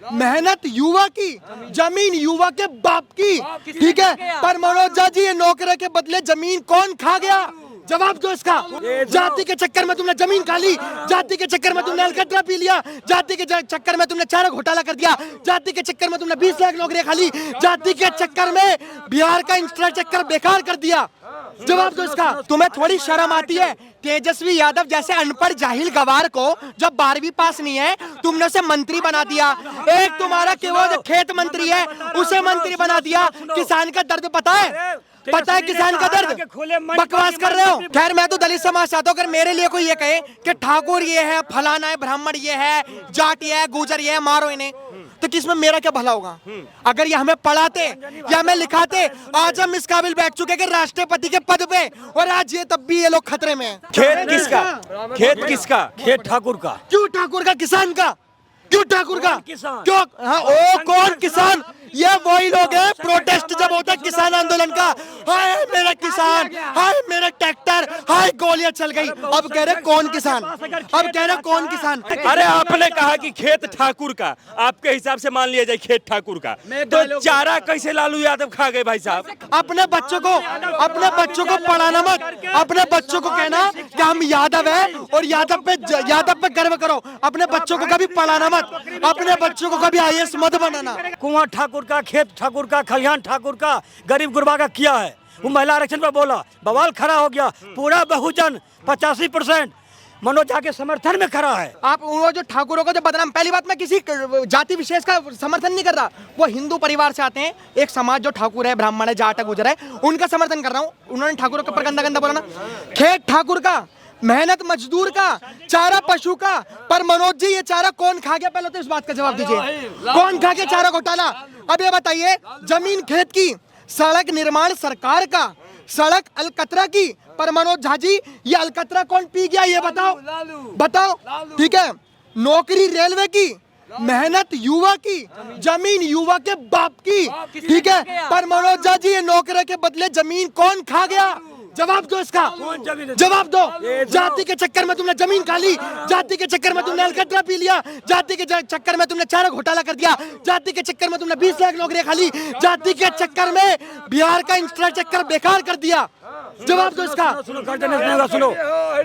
मेहनत युवा की, जमीन युवा के बाप की, ठीक है। पर मनोज झा जी, ये नौकरी के बदले जमीन कौन खा गया? जवाब दो इसका। जाति के चक्कर में तुमने जमीन खा ली, जाति के चक्कर में तुमने अलकतरा पी लिया, जाति के चक्कर में तुमने चारा घोटाला कर दिया, जाति के चक्कर में तुमने 20 लाख नौकरियां खा ली, जाति के चक्कर में बिहार का इंफ्रास्ट्रक्चर बेकार कर दिया। जवाब दो इसका। तुम्हें थोड़ी शर्म आती है? तेजस्वी यादव जैसे अनपढ़ जाहिल गवार को, जब 12वीं पास नहीं है, तुमने उसे मंत्री बना दिया। एक तुम्हारा केवल जो खेत मंत्री है उसे मंत्री बना दिया। किसान का दर्द पता है? पता है किसान का दर्द? बकवास कर रहे हो। खैर, मैं तो दलित समाज चाहता हूँ। अगर मेरे लिए कोई ये कहे कि ठाकुर ये है, फलाना है, ब्राह्मण ये है, जाट ये है, गुजर ये है, मारो इन्हें, तो किसमें मेरा क्या भला होगा? अगर ये हमें पढ़ाते या हमें लिखाते, आज हम इस काबिल बैठ चुके कि राष्ट्रपति के पद पे, और आज ये तब भी ये लोग खतरे में हैं। खेत किसका? खेत किसका? खेत ठाकुर का। क्यों ठाकुर का? किसान का? क्यों ठाकुर का? किसान। क्यों? हाँ, ओ कौन किसान? ये वही लोग हैं, प्रोटेस्ट जब होता है किसान आंदोलन का, हाय मेरा किसान, हाय मेरा ट्रैक्टर, हाय गोलियां चल गई। अब कह रहे कौन किसान? अब कह रहे कौन किसान? अरे आपने कहा कि खेत ठाकुर का, आपके हिसाब से मान लिया जाए खेत ठाकुर का, तो चारा कैसे लालू यादव खा गए भाई साहब? अपने बच्चों को पढ़ाना मत, अपने बच्चों को कहना कि हम यादव है और यादव पे गर्व करो। अपने बच्चों को कभी पढ़ाना मत, अपने बच्चों को कभी IAS मत बनाना। कुआं ठाकुर का, खेत ठाकुर का, खलिहान ठाकुर का, गरीब गुरबा का किया है। वो महिला आरक्षण पर बोला, बवाल खड़ा हो गया। पूरा बहुजन 85% मनोज झा के समर्थन में खड़ा है। आप वो जो ठाकुरों को जो बदनाम, पहली बात मैं किसी जाति विशेष का समर्थन नहीं कर रहा, वो हिंदू परिवार से आते हैं। एक समाज जो ठाकुर है, ब्राह्मण है, जाट है, गुजर है, उनका समर्थन कर रहा हूँ। उन्होंने ठाकुरों के ऊपर गंदा गंदा बोला ना। खेत ठाकुर का, मेहनत मजदूर का, चारा पशु का। पर मनोज जी, ये चारा कौन खा गया? पहले तो इस बात का जवाब दीजिए, कौन खा गया चारा घोटाला? अब ये बताइए, जमीन खेत की, सड़क निर्माण सरकार का, सड़क अलकतरा की, पर मनोज झा जी, ये अलकतरा कौन पी गया? ये बताओ, बताओ। ठीक है, नौकरी रेलवे की, मेहनत युवा की, जमीन युवा के बाप की, ठीक है। पर मनोज झा जी, ये नौकरी के बदले जमीन कौन खा गया? जवाब दो इसका। जवाब दो। जाति के चक्कर में तुमने जमीन खा ली, जाति के चक्कर में तुमने अलकतरा पी लिया, जाति के चक्कर में तुमने चारा घोटाला कर दिया, जाति के चक्कर में तुमने 20 लाख नौकरियां खा ली, जाति के चक्कर में बिहार का इंफ्रास्ट्रक्चर बेकार कर दिया। जवाब दो इसका। सुनो,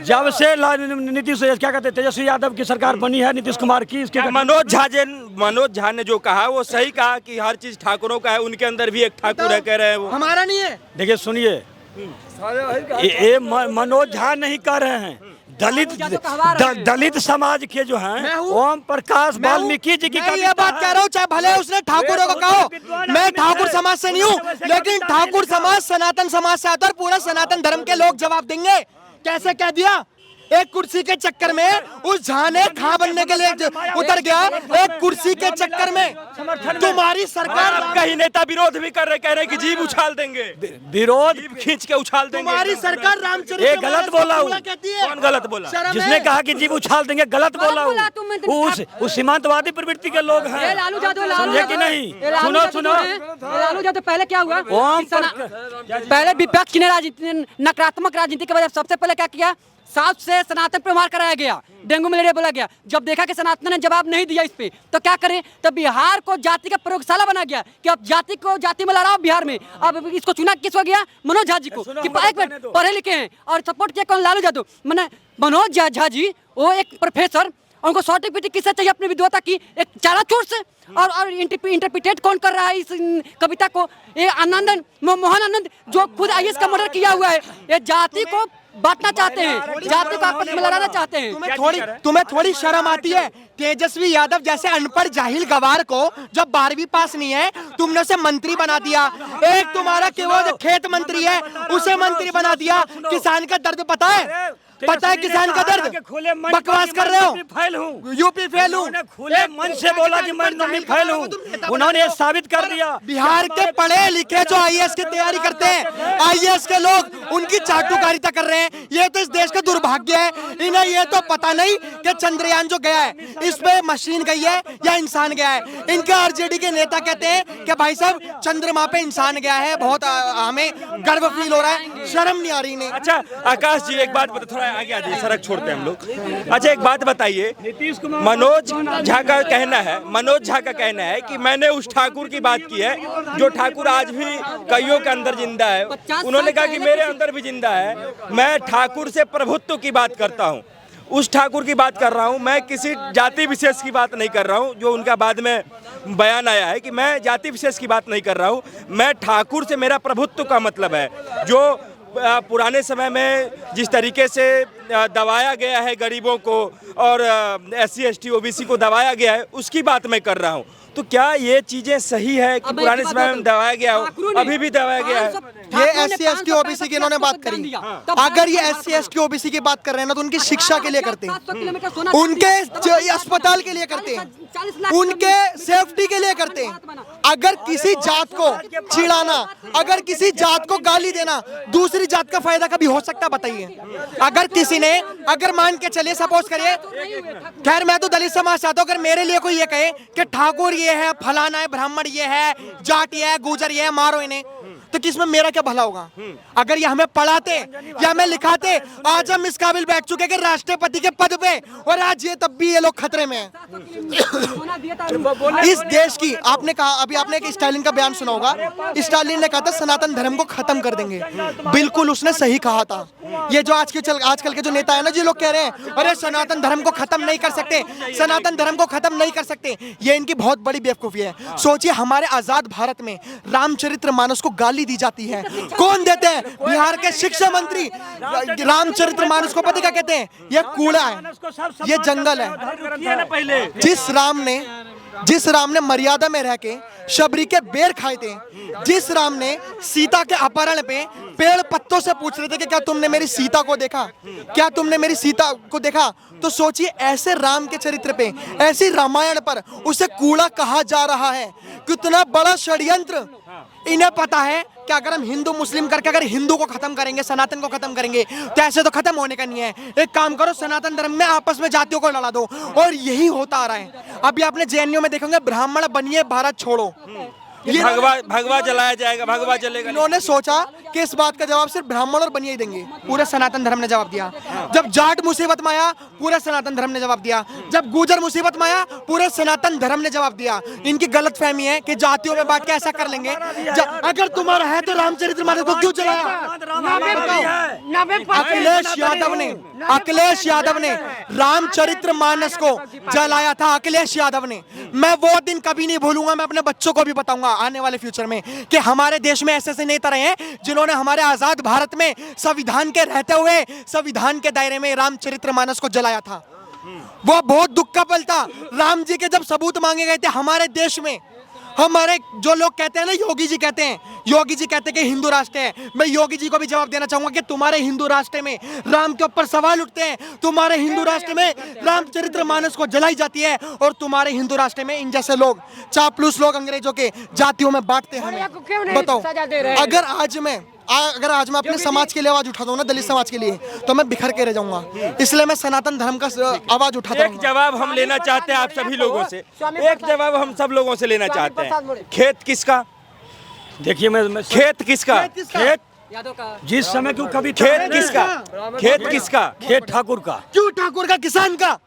जब से नीतीश, क्या कहते हैं, तेजस्वी यादव की सरकार बनी है, नीतीश कुमार की, इसके मनोज झा ने जो कहा वो सही कहा कि हर चीज ठाकुरों का है, उनके अंदर भी एक ठाकुर है, कह रहे हैं वो। हमारा नहीं है। देखिए सुनिए, ये मनोज झा नहीं कह रहे हैं, दलित समाज के जो हैं, ओम प्रकाश वाल्मीकि जी की ये बात कह रहा हूँ। चाहे भले उसने ठाकुरों को कहो, मैं ठाकुर समाज से नहीं हूँ, लेकिन ठाकुर समाज सनातन समाज से आता है और पूरा सनातन धर्म के लोग जवाब देंगे। कैसे कह दिया? एक कुर्सी के चक्कर में उस झा ने खा बनने के लिए उतर गया, एक कुर्सी के चक्कर में। तुम्हारी सरकार, कई नेता विरोध भी कर रहे, कह रहे कि जीभ उछाल देंगे, विरोध खींच के उछाल देंगे। तुम्हारी सरकार रामचरित ये गलत बोला, कहती है। कौन गलत बोला? जिसने कहा कि जीभ उछाल देंगे, गलत बोला। उस सीमांतवादी प्रवृत्ति के लोग हैं, समझे कि नहीं? सुनो, लालू यादव पहले क्या हुआ? पहले विपक्ष ने नकारात्मक राजनीति के वजह सबसे पहले क्या किया? साउथ से सनातन पर मार कराया गया, डेंगू मलेरिया बोला गया। जब देखा कि सनातन ने जवाब नहीं दिया इस पे, तो क्या करें? तो बिहार को जाति का प्रयोगशाला बना गया कि अब जाति में लड़ाओ बिहार में। अब इसको चुना किसको गया? मनोज झा जी को, कि एक मिनट पढ़े लिखे हैं और सपोर्ट किया कौन? लालू यादव। मैंने मनोज झा जी, वो एक प्रोफेसर, उनको सर्टिफिकेट किससे चाहिए? अपनी विद्वता की, एक चाराचूर से। और इंटरप्रिटेट कौन कर रहा है इस कविता को? ये मोहन आनंद, जो खुद IAS का मर्डर किया हुआ है। ये जाति को बांटना चाहते हैं, जाति को आपस में लड़ाना चाहते हैं। तुम्हें थोड़ी शर्म आती है? तेजस्वी यादव जैसे अनपढ़ जाहिल गवार को, जब 12वीं पास नहीं है, तुमने उसे मंत्री बना दिया। एक तुम्हारा केवल जो खेत मंत्री है उसे मंत्री बना दिया। किसान का दर्द पता है? पता है किसान का दर्द? बकवास कर रहे हो। यूपी फेल हूँ, खुले मन से बोला कि मैं फेल हूँ, उन्होंने साबित कर दिया। बिहार के पढ़े लिखे जो IAS की तैयारी करते हैं, IAS के लोग उनकी चाटुकारिता कर रहे हैं। ये तो इस देश का दुर्भाग्य है। इन्हें ये तो पता नहीं कि चंद्रयान जो गया है, इसमें मशीन गई है या इंसान गया है। इनके RJD के नेता कहते हैं कि भाई साहब, चंद्रमा पे इंसान गया है, बहुत हमें गर्व फील हो रहा है। शर्म नहीं आ रही इन्हें। अच्छा आकाश जी एक बात बता, थोड़ा आगे आ जाइए, सड़क छोड़ते हैं हम लोग। अच्छा एक बात बताइए, मनोज झा का कहना है कि मैंने उस ठाकुर की बात की है जो ठाकुर आज भी कईयों के अंदर जिंदा है। उन्होंने कहा कि मेरे अंदर भी जिंदा है, मैं ठाकुर से प्रभुत्व की बात करता हूँ, उस ठाकुर की बात कर रहा हूँ, मैं किसी जाति विशेष की बात नहीं कर रहा हूँ। जो उनका बाद में बयान आया है कि मैं जाति विशेष की बात नहीं कर रहा हूँ, मैं ठाकुर से मेरा प्रभुत्व का मतलब है। जो पुराने समय में जिस तरीके से दबाया गया है गरीबों को और SC ST OBC को दबाया गया है, उसकी बात मैं कर रहा हूँ। तो क्या ये चीजें सही है कि पुराने समय में दबाया गया हो, अभी भी दबाया गया है? ये SC ST OBC की इन्होंने बात करी। अगर ये SC ST OBC की बात कर रहे हैं ना तो उनकी शिक्षा के लिए करते हैं, उनके अस्पताल के लिए करते हैं, उनके सेफ्टी के लिए करते हैं। अगर किसी जात को चिढ़ाना, अगर किसी जात को गाली देना दूसरी जात का फायदा कभी हो सकता बताइए? अगर किसी ने, अगर मान के चलिए सपोज करिए, खैर मैं तो दलित समाज चाहता हूँ, अगर मेरे लिए कोई ये कहे कि ठाकुर ये है, फलाना है, ब्राह्मण ये है, जाट ये है, गुजर ये है, मारो इन्हें, तो किसमें मेरा क्या भला होगा? अगर ये हमें पढ़ाते या हमें लिखाते, आज हम इस काबिल बैठ चुके कि राष्ट्रपति के पद पे, और आज ये तब भी ये लोग खतरे में हैं। इस देश की, आपने कहा अभी, आपने एक स्टालिन का बयान सुना होगा, स्टालिन ने कहा था सनातन धर्म को खत्म कर देंगे। बिल्कुल उसने सही कहा था। ये जो आजकल के जो नेता है ना, जो लोग कह रहे हैं अरे सनातन धर्म को खत्म नहीं कर सकते, सनातन धर्म को खत्म नहीं कर सकते, ये इनकी बहुत बड़ी बेवकूफी है। सोचिए हमारे आजाद भारत में रामचरितमानस को गाली दी जाती है, कौन देते हैं? बिहार के शिक्षा मंत्री। रामचरितमानस को पता क्या कहते हैं? ये कूड़ा है, ये जंगल है। जिस राम ने मर्यादा में रह के शबरी के बेर खाए थे, जिस राम ने सीता के अपहरण पे पेड़ पत्तों से पूछ रहे थे कि क्या तुमने मेरी सीता को देखा, क्या तुमने मेरी सीता को देखा, तो सोचिए ऐसे राम के चरित्र पे, ऐसी रामायण पर उसे कूड़ा कहा जा रहा है। कितना बड़ा षड्यंत्र। इन्हें पता है कि अगर हम हिंदू मुस्लिम करके अगर हिंदू को खत्म करेंगे, सनातन को खत्म करेंगे, तो ऐसे तो खत्म होने का नहीं है। एक काम करो, सनातन धर्म में आपस में जातियों को लड़ा दो, और यही होता आ रहा है। अभी आपने JNU में देखोगे, ब्राह्मण बनिए भारत छोड़ो, ये भगवा जलाया जाएगा, भगवा जलेगा। इन्होंने सोचा कि इस बात का जवाब सिर्फ ब्राह्मण और बनिए ही देंगे। पूरे सनातन धर्म ने जवाब दिया। जब जाट मुसीबत में आया, पूरे सनातन धर्म ने जवाब दिया। जब गुजर मुसीबत में आया, पूरे सनातन धर्म ने जवाब दिया। इनकी गलतफहमी है कि जातियों में बांट के ऐसा कर लेंगे। अगर तुम्हारा है तो रामचरितमानस को क्यों जलाया? अखिलेश यादव ने रामचरितमानस को जलाया था। अखिलेश यादव ने। मैं वो दिन कभी नहीं भूलूंगा। मैं अपने बच्चों को भी बताऊंगा आने वाले फ्यूचर में कि हमारे देश में ऐसे नेता रहे हैं जिन्होंने हमारे आजाद भारत में संविधान के रहते हुए संविधान के दायरे में रामचरितमानस को जलाया था। वो बहुत दुख का पल था। राम जी के जब सबूत मांगे गए थे हमारे देश में, हमारे जो लोग कहते हैं ना, योगी जी कहते हैं कि हिंदू राष्ट्र है। मैं योगी जी को भी जवाब देना चाहूंगा कि तुम्हारे हिंदू राष्ट्र में राम के ऊपर सवाल उठते हैं, तुम्हारे हिंदू राष्ट्र में रामचरितमानस को जलाई जाती है, और तुम्हारे हिंदू राष्ट्र में इन जैसे लोग, चापलूस लोग अंग्रेजों के जातियों में बांटते हैं। बताओ, अगर आज मैं अपने समाज के लिए आवाज उठाता हूँ ना, दलित समाज के लिए, तो मैं बिखर के रह जाऊंगा। इसलिए मैं सनातन धर्म का आवाज उठाता हूँ। एक जवाब हम लेना चाहते हैं आप सभी लोगों से, एक जवाब हम सब लोगों से लेना चाहते हैं। खेत किसका? देखिए मैं खेत किसका? खेत जिस समय क्यों कभी खेत किसका? खेत किसका? खेत ठाकुर का। क्यों ठाकुर का? किसान का?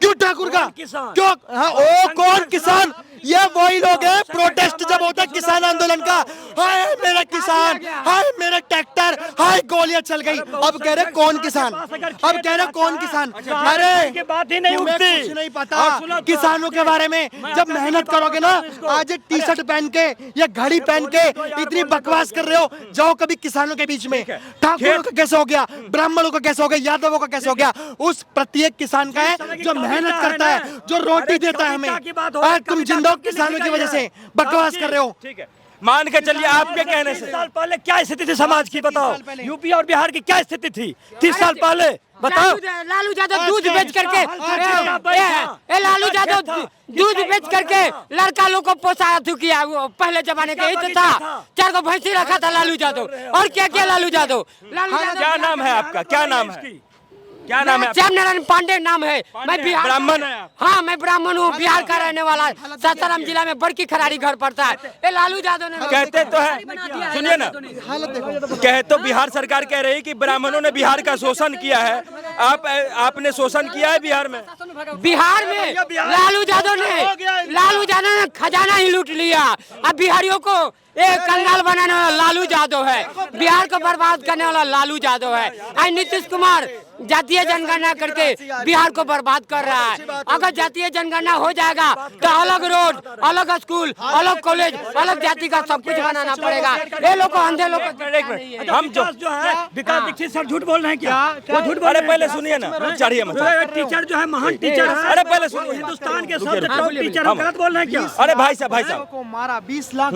क्यों ठाकुर का? किसान? क्यों? हाँ, ओ कौन किसान? ये वही लोग हैं, प्रोटेस्ट जब होता है किसान आंदोलन का, हाय मेरा किसान, हाय मेरा ट्रैक्टर, हाय गोलियां चल गई। अब कह रहे कौन किसान? अब कह रहे कौन किसान? अरे बात ही नहीं उठती, कुछ नहीं पता किसानों के बारे में। जब मेहनत करोगे ना, आज टी-शर्ट पहन के या घड़ी पहन के इतनी बकवास कर रहे हो, जाओ कभी किसानों के बीच में। ठाकुरों का कैसे हो गया, ब्राह्मणों का कैसे हो गया, यादवों का कैसे हो गया? उस प्रत्येक किसान का है जो मेहनत करता है, जो रोटी देता है हमें। तुम जिंदा किसानों की वजह से बकवास कर रहे हो। ठीक है, मान के चलिए आपके कहने से 30 साल पहले क्या स्थिति थी समाज की, बताओ। यूपी और बिहार की क्या स्थिति थी 30 साल पहले, बताओ। लालू यादव दूध बेच करके, लालू यादव दूध बेच करके लड़का लोग को पोसाया किया। पहले जमाने के ही था, 4 भैंसी रखा था लालू यादव। और क्या क्या लालू यादव? क्या नाम है आपका? क्या नाम है? क्या नाम है? श्याम नारायण पांडे नाम है। मैं बिहार ब्राह्मण है आप? हाँ, मैं ब्राह्मण हूँ, बिहार का रहने वाला। सासाराम जिला में बड़की खराड़ी घर पड़ता है। ये लालू यादव ने कहते तो है, सुनिए ना, कह तो बिहार सरकार कह रही है कि ब्राह्मणों ने बिहार का शोषण किया है। आपने शोषण किया है बिहार में? बिहार में लालू यादव ने खजाना ही लूट लिया। अब बिहारियों को एक कंगाल बनाने वाला लालू यादव है, बिहार को बर्बाद करने वाला लालू यादव है। आज नीतीश कुमार जातीय जनगणना करके बिहार को बर्बाद कर रहा है। अगर जातीय जनगणना हो जाएगा तो अलग रोड, अलग स्कूल, अलग कॉलेज, अलग जाति का सब कुछ बनाना पड़ेगा। ये लोग को अंधे लोग हम जो है विकास दीक्षित सर झूठ बोल रहे हैं क्या? वो झूठ बोल अरे पहले सुनिए ना, चढ़िए मत। टीचर जो है महान टीचर है। अरे पहले सुनिए, हिंदुस्तान के सबसे टॉप टीचर है, गलत बोल रहे हैं क्या? अरे भाई साहब को मारा 20 लाख।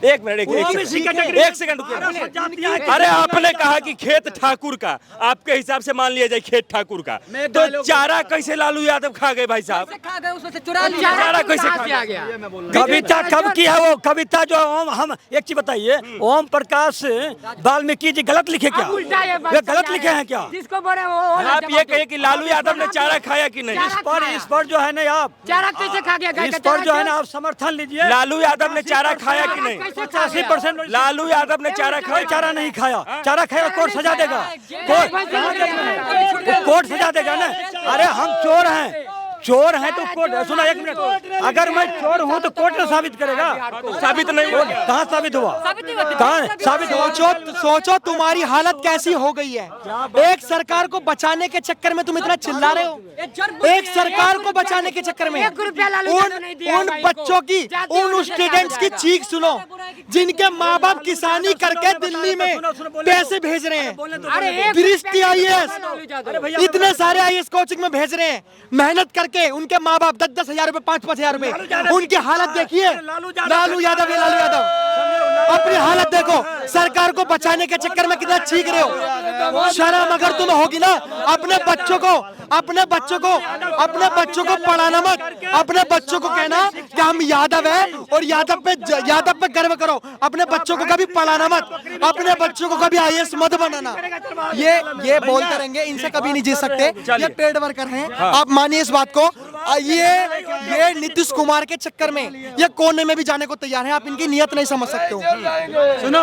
एक मिनट, एक सेकंड रुकिए। अरे आपने कहा कि खेत ठाकुर का, आपके हिसाब से मान लिया जाए खेत ठाकुर का, तो चारा कैसे लालू यादव खा गए भाई साहब? चारा कैसे खा गया? कविता कब की है वो कविता जो हम एक चीज बताइए, ओम प्रकाश वाल्मीकि जी गलत लिखे क्या? वे गलत लिखे हैं क्या? जिसको बोले वो आप ये कहिए कि लालू यादव ने चारा खाया कि नहीं? इस पर जो है ना आप चारा कैसे खा गया? इस पर जो है ना आप समर्थन लीजिए। लालू यादव ने चारा खाया कि नहीं? 85% लालू यादव ने चारा खाया? चारा नहीं खाया। चारा खाया कोर्ट सजा देगा, कोर्ट सजा देगा ना। अरे हम चोर हैं, चोर हैं तो कोर्ट, सुना एक मिनट, अगर मैं चोर हूँ तो कोर्ट ने साबित करेगा। साबित नहीं हुआ। कहाँ साबित हुआ? कहाँ साबित हुआ? सोचो तुम्हारी हालत कैसी हो गई है। एक सरकार को बचाने के चक्कर में तुम इतना चिल्ला रहे हो। एक सरकार को बचाने के चक्कर में उन बच्चों की, उन स्टूडेंट्स की चीख सुनो जिनके माँ बाप किसानी करके दिल्ली में पैसे भेज रहे हैं। दृष्टि IAS इतने सारे IAS कोचिंग में भेज रहे हैं, मेहनत करके उनके माँ बाप 10-10 हजार रुपए, 5-5 हजार रुपए। उनकी हालत देखिए। लालू यादव अपनी हालत देखो। सरकार को बचाने के चक्कर में कितना चीख रहे हो। शर्म अगर तुम्हें होगी ना, अपने बच्चों को पढ़ाना मत। अपने बच्चों को कहना कि हम यादव है और यादव पे गर्व करो। अपने बच्चों को कभी पढ़ाना मत, अपने बच्चों को कभी IAS मत बनाना। ये बोलते रहेंगे, इनसे कभी नहीं जीत सकते। ये पेड वर्कर हैं, आप मानिए इस बात को। ये नीतीश कुमार के चक्कर में ये कोने में भी जाने को तैयार है। आप इनकी नियत नहीं समझ सकते हो।